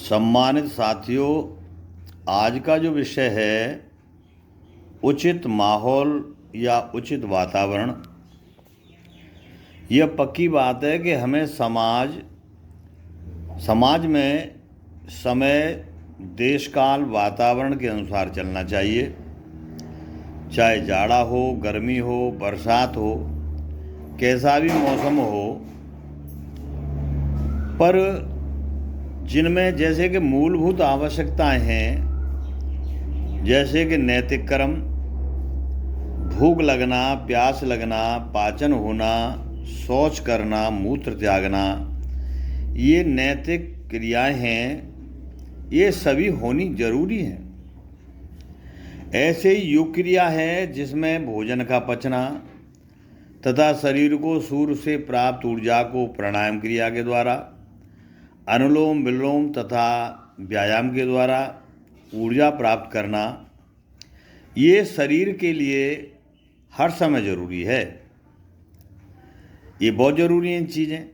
सम्मानित साथियों, आज का जो विषय है उचित माहौल या उचित वातावरण। यह पक्की बात है कि हमें समाज में समय, देश काल, वातावरण के अनुसार चलना चाहिए। चाहे जाड़ा हो, गर्मी हो, बरसात हो, कैसा भी मौसम हो, पर जिनमें जैसे कि मूलभूत आवश्यकताएं हैं, जैसे कि नैतिक कर्म, भूख लगना, प्यास लगना, पाचन होना, शौच करना, मूत्र त्यागना, ये नैतिक क्रियाएं हैं, ये सभी होनी जरूरी हैं। ऐसे ही योग क्रिया है जिसमें भोजन का पचना तथा शरीर को सूर्य से प्राप्त ऊर्जा को प्राणायाम क्रिया के द्वारा, अनुलोम विलोम तथा व्यायाम के द्वारा ऊर्जा प्राप्त करना, ये शरीर के लिए हर समय जरूरी है। ये बहुत जरूरी हैं चीज़ें।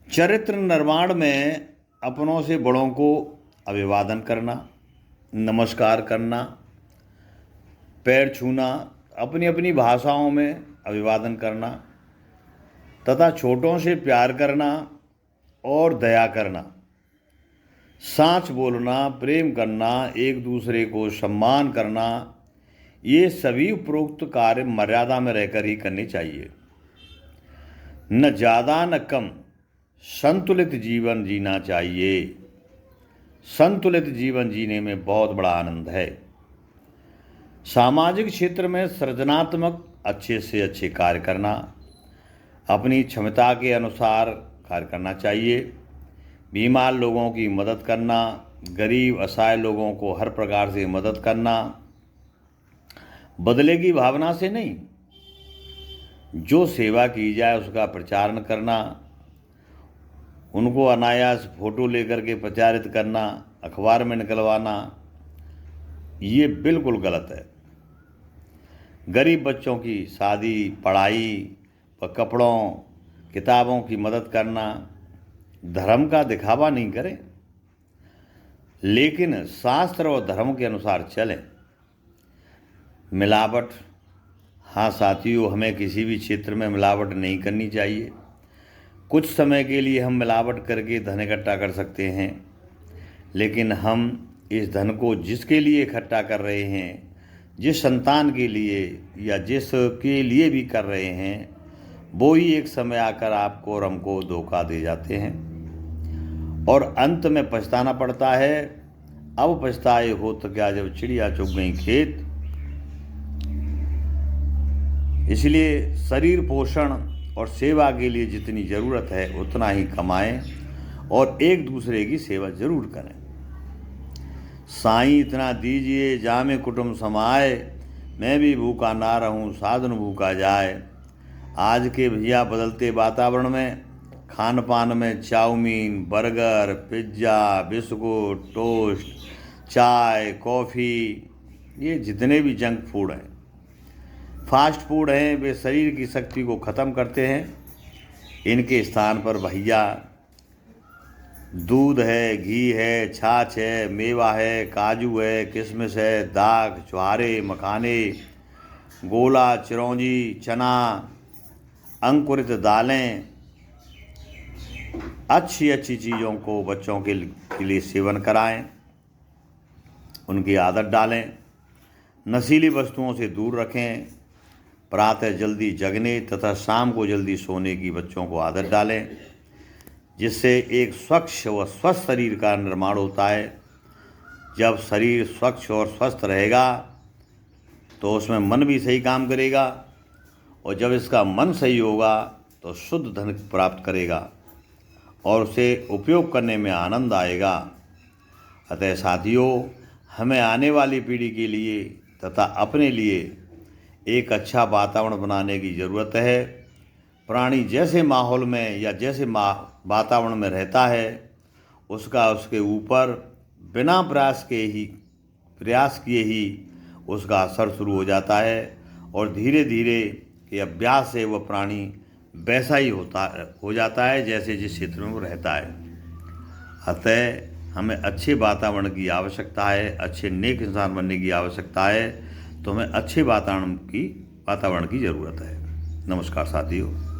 चरित्र निर्माण में अपनों से बड़ों को अभिवादन करना, नमस्कार करना, पैर छूना, अपनी अपनी भाषाओं में अभिवादन करना तथा छोटों से प्यार करना और दया करना, साच बोलना, प्रेम करना, एक दूसरे को सम्मान करना, ये सभी उपरोक्त कार्य मर्यादा में रहकर ही करने चाहिए। न ज़्यादा न कम, संतुलित जीवन जीना चाहिए। संतुलित जीवन जीने में बहुत बड़ा आनंद है। सामाजिक क्षेत्र में सृजनात्मक अच्छे से अच्छे कार्य करना, अपनी क्षमता के अनुसार कार्य करना चाहिए। बीमार लोगों की मदद करना, गरीब असहाय लोगों को हर प्रकार से मदद करना, बदले की भावना से नहीं, जो सेवा की जाए उसका प्रचार करना, उनको अनायास फोटो लेकर के प्रचारित करना, अखबार में निकलवाना, ये बिल्कुल गलत है। गरीब बच्चों की शादी, पढ़ाई व कपड़ों, किताबों की मदद करना, धर्म का दिखावा नहीं करें, लेकिन शास्त्र और धर्म के अनुसार चलें। मिलावट, हाँ साथियों, हमें किसी भी क्षेत्र में मिलावट नहीं करनी चाहिए। कुछ समय के लिए हम मिलावट करके धन इकट्ठा कर सकते हैं, लेकिन हम इस धन को जिसके लिए इकट्ठा कर रहे हैं, जिस संतान के लिए या जिसके लिए भी कर रहे हैं, वो ही एक समय आकर आपको और हमको धोखा दे जाते हैं और अंत में पछताना पड़ता है। अब पछताए हो तो क्या, जब चिड़िया चुग गई खेत। इसलिए शरीर पोषण और सेवा के लिए जितनी ज़रूरत है उतना ही कमाएं और एक दूसरे की सेवा जरूर करें। साईं इतना दीजिए जामे कुटुंब समाए, मैं भी भूखा ना रहूं साधन भूखा जाए। आज के भैया बदलते वातावरण में खान पान में chowmein, burger, pizza, biscuit, toast, चाय, कॉफ़ी, ये जितने भी जंक फूड हैं, फास्ट फूड हैं, वे शरीर की शक्ति को ख़त्म करते हैं। इनके स्थान पर भैया दूध है, घी है, छाछ है, मेवा है, काजू है, किशमिश है, दाख, ज्वारे, मखाने, गोला, चिरौंजी, चना, अंकुरित दालें, अच्छी अच्छी चीज़ों को बच्चों के लिए सेवन कराएं, उनकी आदत डालें। नशीली वस्तुओं से दूर रखें। प्रातः जल्दी जगने तथा शाम को जल्दी सोने की बच्चों को आदत डालें, जिससे एक स्वच्छ व स्वस्थ शरीर का निर्माण होता है। जब शरीर स्वच्छ और स्वस्थ रहेगा तो उसमें मन भी सही काम करेगा, और जब इसका मन सही होगा तो शुद्ध धन प्राप्त करेगा और उसे उपयोग करने में आनंद आएगा। अतः साथियों, हमें आने वाली पीढ़ी के लिए तथा अपने लिए एक अच्छा वातावरण बनाने की ज़रूरत है। प्राणी जैसे माहौल में या जैसे वातावरण में रहता है, उसका उसके ऊपर बिना प्रयास किए ही उसका असर शुरू हो जाता है और धीरे धीरे के अभ्यास से वह प्राणी वैसा ही हो जाता है जैसे जिस क्षेत्र में वो रहता है। अतः हमें अच्छे वातावरण की आवश्यकता है, अच्छे नेक इंसान बनने की आवश्यकता है, तो हमें अच्छे वातावरण की ज़रूरत है। नमस्कार साथियों।